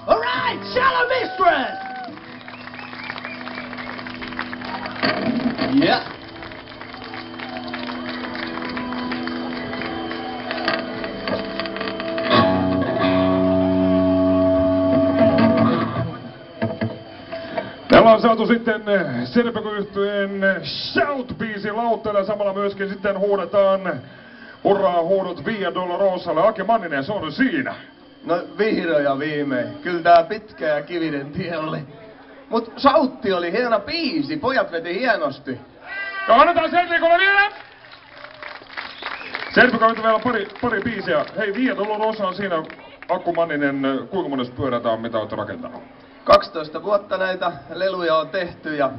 All right, Shallow Mistress! Yeah. Me ollaan saatu sitten Serpeco-yhtyeen Shout-biisi lauttaille ja samalla myöskin sitten huudetaan hurraa huudot Via Dolorosalle. Aki Manninen, se on siinä. No vihdoin ja viimein. Kyllä tää pitkä ja kivinen tie oli. Mut Shoutti oli hieno biisi, pojat veti hienosti. Ja annetaan Serpecolle vielä! Serpeco-yhty vielä pari biisiä. Hei, Via Dolorosa on siinä. Akku Manninen, kuinka monessa pyörätä on, mitä olet rakentanut? 12 vuotta näitä leluja on tehty ja